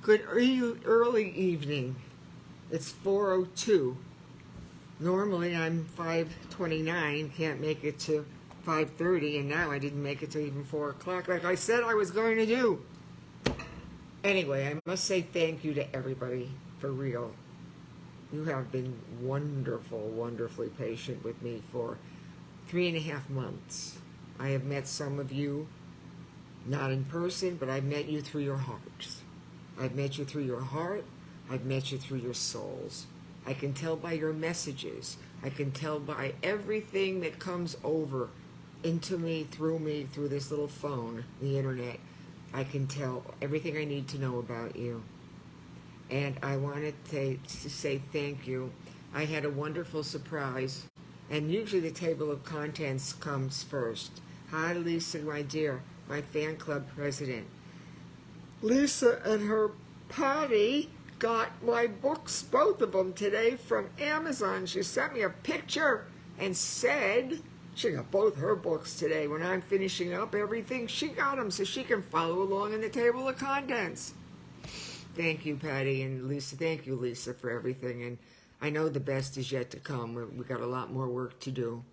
Good early evening. It's 4:02. Normally I'm 5:29, can't make it to 5:30, and now I didn't make it to even 4 o'clock like I said I was going to do. Anyway, I must say thank you to everybody, for real. You have been wonderful, wonderfully patient with me for 3.5 months. I have met some of you, not in person, but I've met you through your hearts. I've met you through your heart. I've met you through your souls. I can tell by your messages. I can tell by everything that comes over into me, through this little phone, the internet. I can tell everything I need to know about you. And I wanted to say thank you. I had a wonderful surprise. And usually the table of contents comes first. Hi, Lisa, my dear, my fan club president. Lisa and her Patty got my books, both of them, today from Amazon. She sent me a picture and said she got both her books today. When I'm finishing up everything, she got them so she can follow along in the table of contents. Thank you, Patty, and Lisa. Thank you, Lisa, for everything. And I know the best is yet to come. We've got a lot more work to do.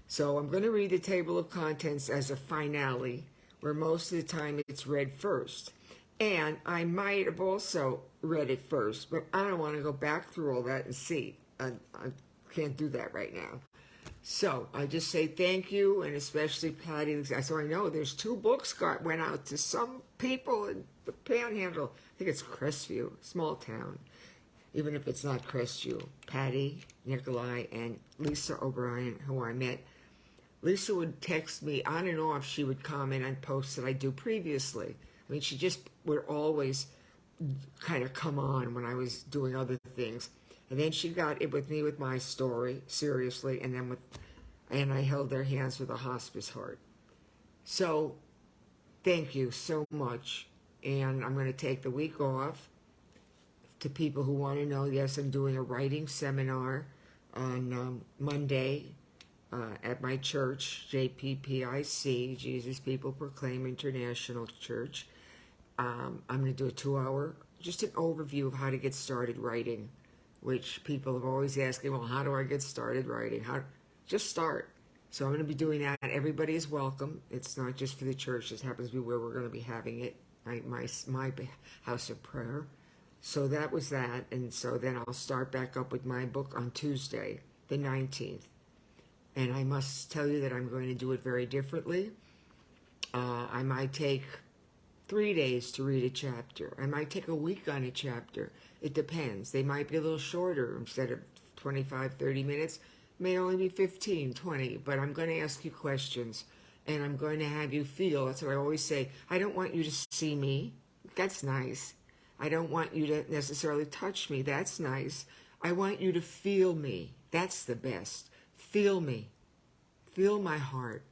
So I'm going to read the table of contents as a finale, where most of the time it's read first. And I might have also read it first, but I don't want to go back through all that and see. I can't do that right now. So I just say thank you, and especially Patty. So I know there's 2 books went out to some people in the Panhandle. I think it's Crestview, small town. Even if it's not Crestview. Patty, Nikolai, and Lisa O'Brien, who I met. Lisa would text me on and off. She would comment on posts that I do previously. I mean, she just would always kind of come on when I was doing other things. And then she got it with me with my story, seriously, and I held their hands with a hospice heart. So, thank you so much. And I'm going to take the week off. To people who want to know, yes, I'm doing a writing seminar on Monday at my church, JPPIC, Jesus People Proclaim International Church. I'm going to do a 2-hour, just an overview of how to get started writing, which people have always asked me, well, how do I get started writing? Just start. So I'm going to be doing that. Everybody is welcome. It's not just for the church. This happens to be where we're going to be having it, my house of prayer. So that was that. And so then I'll start back up with my book on Tuesday, the 19th. And I must tell you that I'm going to do it very differently. I might take 3 days to read a chapter. I might take a week on a chapter. It depends. They might be a little shorter. Instead of 25, 30 minutes, it may only be 15, 20. But I'm going to ask you questions, and I'm going to have you feel. That's what I always say. I don't want you to see me. That's nice. I don't want you to necessarily touch me. That's nice. I want you to feel me. That's the best. Feel me. Feel my heart.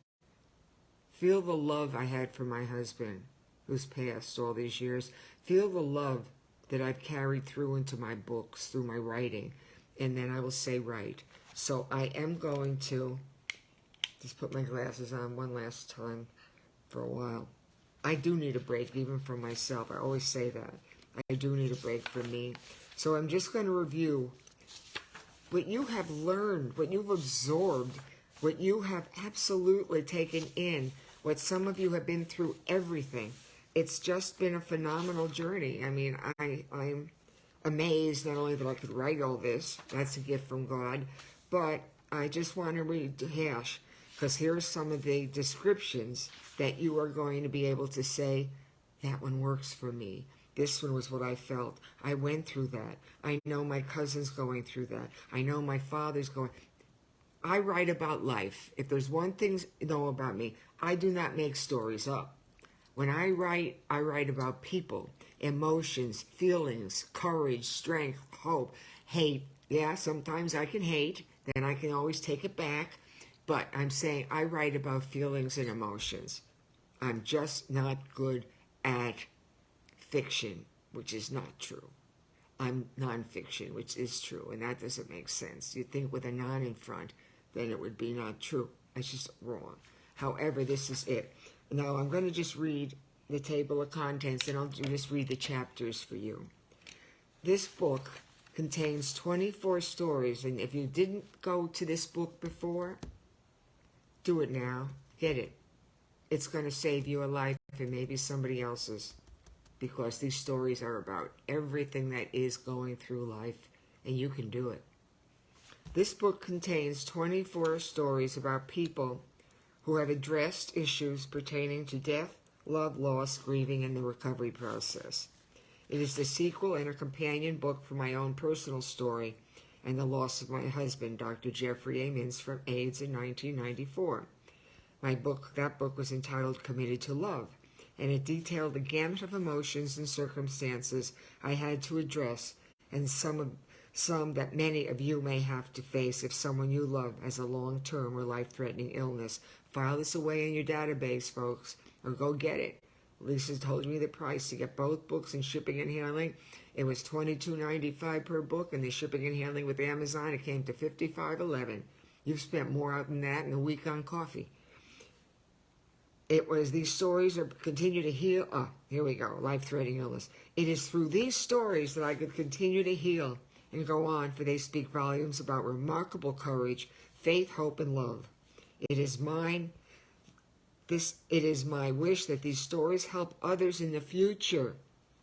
Feel the love I had for my husband, who's passed all these years. Feel the love that I've carried through into my books, through my writing. And then I will say right. So I am going to just put my glasses on one last time for a while. I do need a break, even from myself. I always say that. I do need a break from me. So I'm just going to review what you have learned, what you've absorbed, what you have absolutely taken in, what some of you have been through, everything. It's just been a phenomenal journey. I mean, I'm amazed not only that I could write all this, that's a gift from God, but I just want to rehash, because here's some of the descriptions that you are going to be able to say, that one works for me. This one was what I felt. I went through that. I know my cousin's going through that. I know my father's going. I write about life. If there's one thing you know about me, I do not make stories up. When I write about people, emotions, feelings, courage, strength, hope, hate. Yeah, sometimes I can hate. Then I can always take it back. But I'm saying I write about feelings and emotions. I'm just not good at fiction, which is not true. I'm nonfiction, which is true, and that doesn't make sense. You'd think with a non in front, then it would be not true. That's just wrong. However, this is it. Now, I'm going to just read the table of contents, and I'll just read the chapters for you. This book contains 24 stories, and if you didn't go to this book before, do it now. Get it. It's going to save you a life and maybe somebody else's, because these stories are about everything that is going through life, and you can do it. This book contains 24 stories about people who have addressed issues pertaining to death, love, loss, grieving, and the recovery process. It is the sequel and a companion book for my own personal story and the loss of my husband, Dr. Jeffrey A. Mintz, from AIDS in 1994. That book was entitled Committed to Love, and it detailed the gamut of emotions and circumstances I had to address, and some that many of you may have to face if someone you love has a long-term or life-threatening illness. File this away in your database, folks, or go get it. Lisa told me the price to get both books and shipping and handling. It was $22.95 per book, and the shipping and handling with Amazon, it came to $55.11. You've spent more than that in a week on coffee. It was these stories that continue to heal. Oh, here we go, life-threatening illness. It is through these stories that I could continue to heal and go on, for they speak volumes about remarkable courage, faith, hope, and love. It is my wish that these stories help others in the future,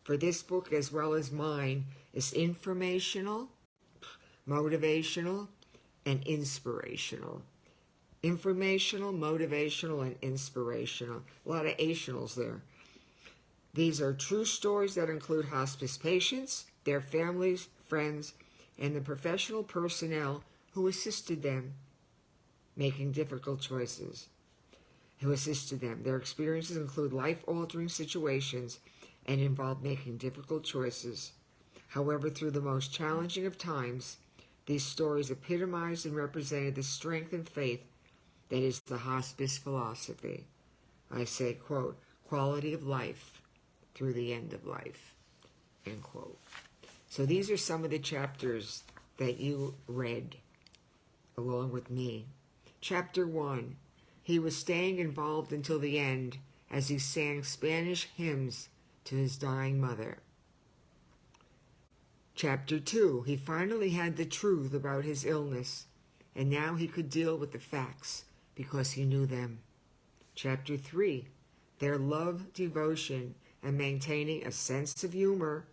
for this book, as well as mine, is informational, motivational, and inspirational. Informational, motivational, and inspirational. A lot of ationals there. These are true stories that include hospice patients, their families, friends, and the professional personnel who assisted them making difficult choices. Their experiences include life-altering situations and involve making difficult choices. However, through the most challenging of times, these stories epitomized and represented the strength and faith that is the hospice philosophy. I say, quote, quality of life through the end of life, end quote. So these are some of the chapters that you read along with me. Chapter 1, he was staying involved until the end as he sang Spanish hymns to his dying mother. Chapter 2, he finally had the truth about his illness, and now he could deal with the facts because he knew them. Chapter 3, their love, devotion, and maintaining a sense of humor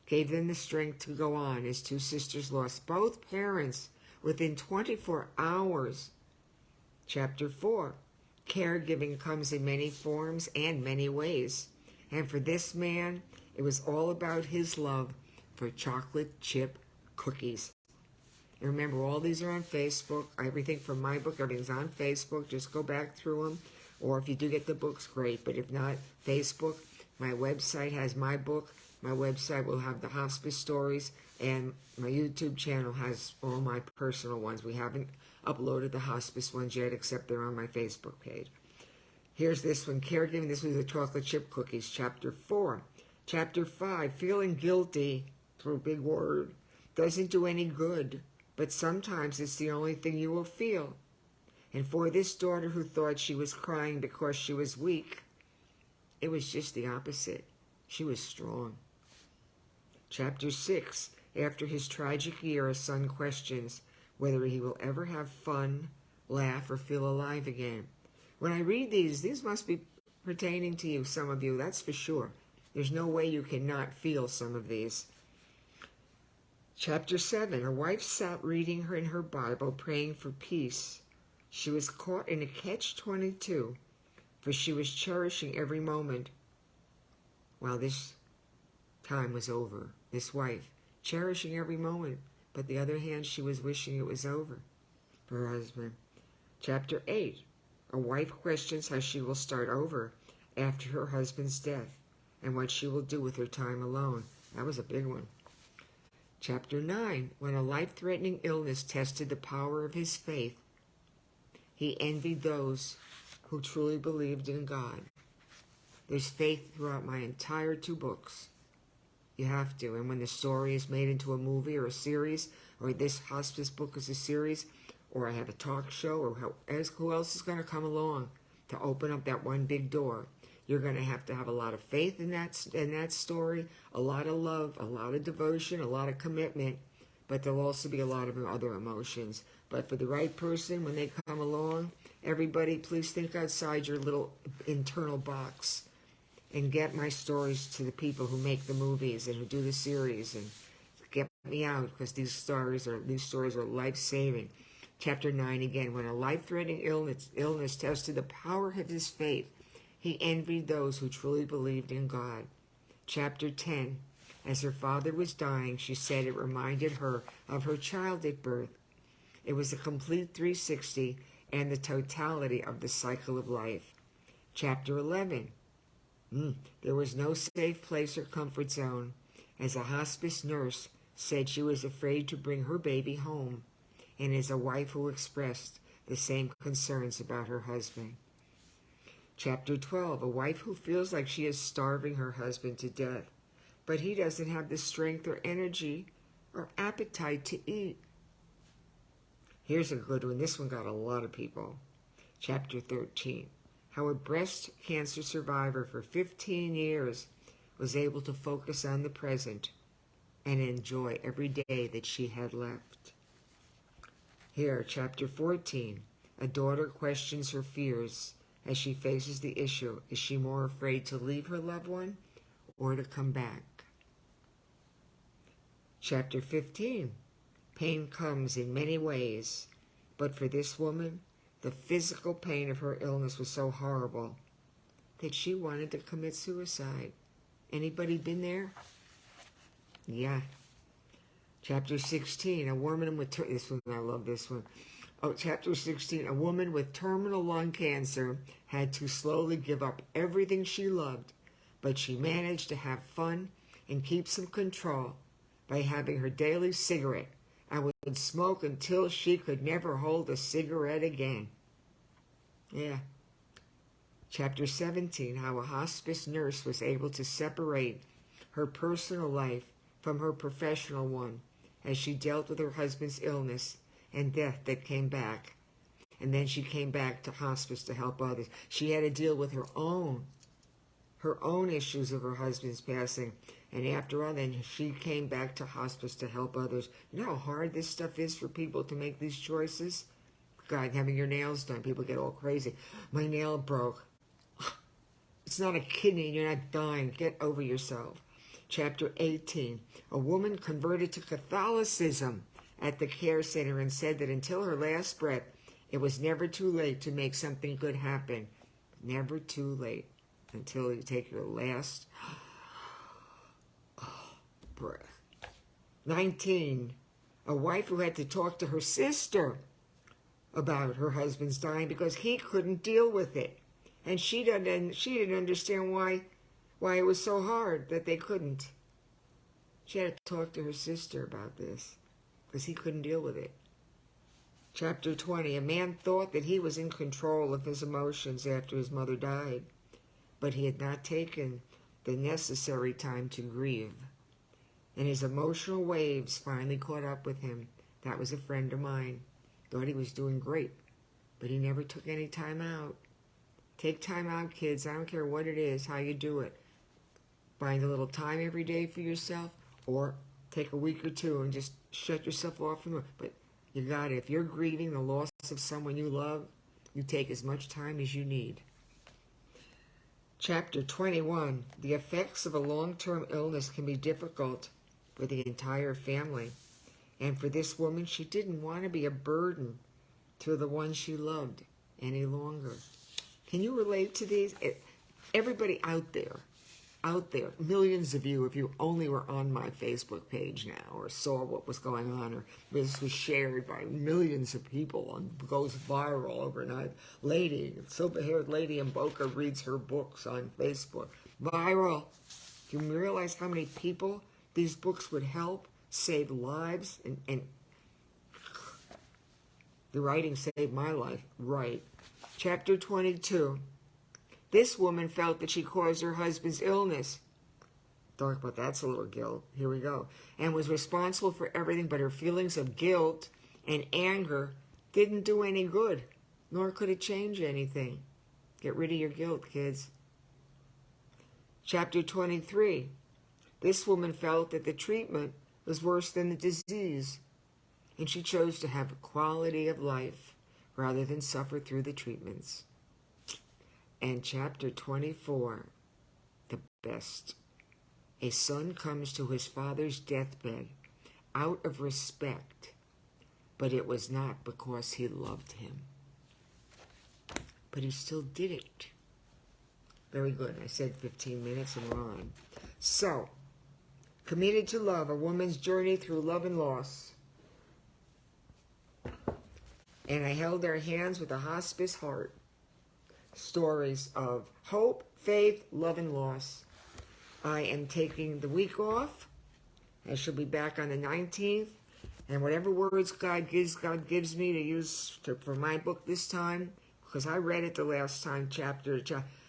gave them the strength to go on. His two sisters lost both parents within 24 hours. Chapter 4, caregiving comes in many forms and many ways. And for this man, it was all about his love for chocolate chip cookies. And remember, all these are on Facebook. Everything from my book, everything's on Facebook. Just go back through them. Or if you do get the books, great. But if not, Facebook. My website has my book. My website will have the hospice stories. And my YouTube channel has all my personal ones. We haven't uploaded the hospice ones yet, except they're on my Facebook page. Here's this one, caregiving. This was the chocolate chip cookies, Chapter 4. Chapter 5, feeling guilty, through a big word, doesn't do any good. But sometimes it's the only thing you will feel. And for this daughter who thought she was crying because she was weak, it was just the opposite. She was strong. Chapter 6, after his tragic year, a son questions whether he will ever have fun, laugh, or feel alive again. When I read these must be pertaining to you, some of you, that's for sure. There's no way you cannot feel some of these. Chapter 7, a wife sat reading her in her Bible, praying for peace. She was caught in a catch-22, for she was cherishing every moment while this time was over. This wife, cherishing every moment, but the other hand, she was wishing it was over for her husband. Chapter 8, a wife questions how she will start over after her husband's death and what she will do with her time alone. That was a big one. Chapter 9, when a life-threatening illness tested the power of his faith, he envied those who truly believed in God. There's faith throughout my entire 2 books. You have to. And when the story is made into a movie or a series, or this hospice book is a series, or I have a talk show, or who else is going to come along to open up that one big door, You're going to have a lot of faith in that story, a lot of love, a lot of devotion, a lot of commitment, but there'll also be a lot of other emotions. But for the right person, when they come along, everybody, please think outside your little internal box and get my stories to the people who make the movies and who do the series, and get me out, because these stories are life-saving. Chapter 9 again. When a life-threatening illness tested the power of his faith, he envied those who truly believed in God. Chapter 10. As her father was dying, she said it reminded her of her child at birth. It was a complete 360 and the totality of the cycle of life. Chapter 11. There was no safe place or comfort zone, as a hospice nurse said she was afraid to bring her baby home, and as a wife who expressed the same concerns about her husband. Chapter 12. A wife who feels like she is starving her husband to death, but he doesn't have the strength or energy or appetite to eat. Here's a good one. This one got a lot of people. Chapter 13. How a breast cancer survivor for 15 years was able to focus on the present and enjoy every day that she had left. Here, Chapter 14. A daughter questions her fears as she faces the issue. Is she more afraid to leave her loved one or to come back? Chapter 15. Pain comes in many ways, but for this woman, the physical pain of her illness was so horrible that she wanted to commit suicide. Anybody been there? Yeah. Chapter 16, a woman with, this one, I love this one. Oh, Chapter 16, a woman with terminal lung cancer had to slowly give up everything she loved, but she managed to have fun and keep some control by having her daily cigarette and would smoke until she could never hold a cigarette again. Yeah. Chapter 17, how a hospice nurse was able to separate her personal life from her professional one as she dealt with her husband's illness and death that came back. And then she came back to hospice to help others. She had to deal with her own issues of her husband's passing. And after all, then she came back to hospice to help others. You know how hard this stuff is for people to make these choices? God, having your nails done, people get all crazy. My nail broke. It's not a kidney, you're not dying. Get over yourself. Chapter 18. A woman converted to Catholicism at the care center and said that until her last breath, it was never too late to make something good happen. Never too late until you take your last breath. 19. A wife who had to talk to her sister about her husband's dying because he couldn't deal with it. And she didn't understand why it was so hard that they couldn't. She had to talk to her sister about this because he couldn't deal with it. Chapter 20. A man thought that he was in control of his emotions after his mother died, but he had not taken the necessary time to grieve. And his emotional waves finally caught up with him. That was a friend of mine. Thought he was doing great, but he never took any time out. Take time out, kids. I don't care what it is, how you do it. Find a little time every day for yourself, or take a week or two and just shut yourself off from it. But you got it. If you're grieving the loss of someone you love, you take as much time as you need. Chapter 21. The effects of a long-term illness can be difficult for the entire family. And for this woman, she didn't want to be a burden to the one she loved any longer. Can you relate to these? Everybody out there, millions of you, if you only were on my Facebook page now or saw what was going on, or this was shared by millions of people and goes viral overnight. Silver-haired lady in Boca reads her books on Facebook. Viral. Do you realize how many people these books would help save lives? And the writing saved my life. Right. Chapter 22. This woman felt that she caused her husband's illness. Talk about that's a little guilt. Here we go. And was responsible for everything, but her feelings of guilt and anger didn't do any good, nor could it change anything. Get rid of your guilt, kids. Chapter 23. This woman felt that the treatment was worse than the disease, and she chose to have a quality of life rather than suffer through the treatments. And chapter 24, the best. A son comes to his father's deathbed out of respect, but it was not because he loved him. But he still did it. Very good. I said 15 minutes and we're on. So, Committed to Love, a woman's journey through love and loss. And I held their hands with a hospice heart. Stories of hope, faith, love, and loss. I am taking the week off. I shall be back on the 19th. And whatever words God gives me to use for my book this time, because I read it the last time, chapter.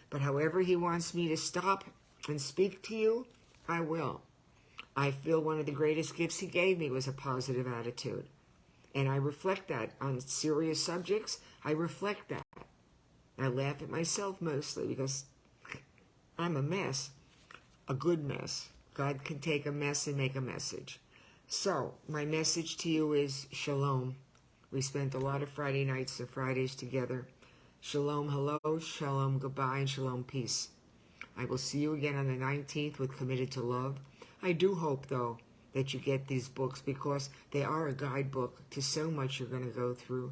But however he wants me to stop and speak to you, I will. I feel one of the greatest gifts he gave me was a positive attitude. And I reflect that on serious subjects. I reflect that. I laugh at myself mostly because I'm a mess, a good mess. God can take a mess and make a message. So, my message to you is shalom. We spent a lot of Friday nights and Fridays together. Shalom, hello, shalom, goodbye, and shalom, peace. I will see you again on the 19th with Committed to Love. I do hope, though, that you get these books because they are a guidebook to so much you're going to go through.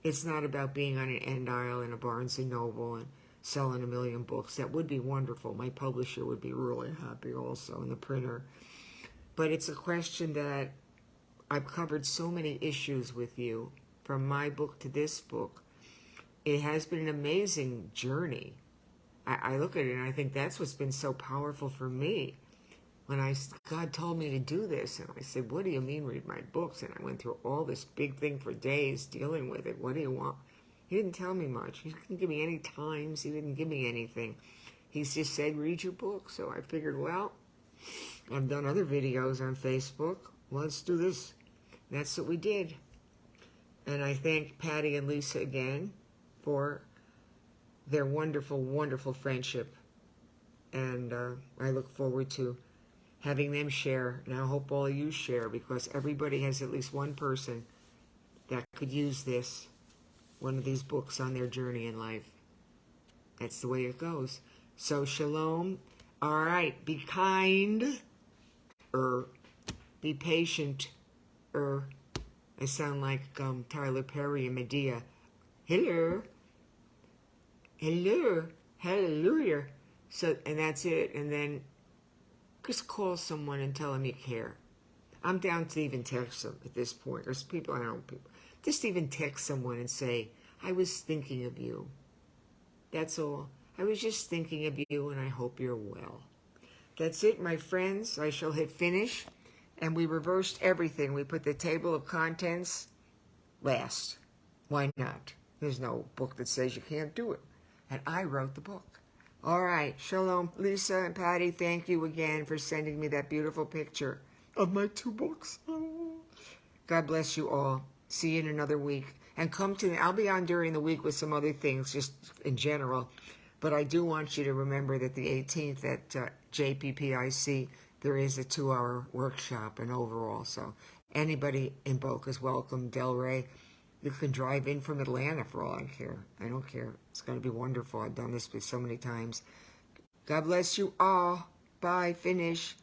It's not about being on an end aisle in a Barnes & Noble and selling 1 million books. That would be wonderful. My publisher would be really happy also, and the printer. But it's a question that I've covered so many issues with you, from my book to this book. It has been an amazing journey. I look at it and I think that's what's been so powerful for me. When God told me to do this, and I said, what do you mean read my books? And I went through all this big thing for days dealing with it. What do you want? He didn't tell me much. He didn't give me any times. He didn't give me anything. He just said, read your book. So I figured, well, I've done other videos on Facebook. Well, let's do this. And that's what we did. And I thank Patty and Lisa again for their wonderful, wonderful friendship. And I look forward to having them share. And I hope all of you share, because everybody has at least one person that could use this, one of these books on their journey in life. That's the way it goes. So shalom. All right. Be kind. Be patient. I sound like Tyler Perry and Medea. Hello. Hello. Hallelujah. So, and that's it. And then just call someone and tell them you care. I'm down to even text them at this point. There's people, I don't know, people. Just even text someone and say, I was thinking of you. That's all. I was just thinking of you, and I hope you're well. That's it, my friends. I shall hit finish. And we reversed everything. We put the table of contents last. Why not? There's no book that says you can't do it. And I wrote the book. All right. Shalom. Lisa and Patty, thank you again for sending me that beautiful picture of my 2 books. God bless you all. See you in another week. And I'll be on during the week with some other things, just in general. But I do want you to remember that the 18th at JPPIC, there is a 2-hour workshop and overall. So anybody in Boca's welcome. Delray, you can drive in from Atlanta for all I care. I don't care. It's going to be wonderful. I've done this so many times. God bless you all. Bye. Finish.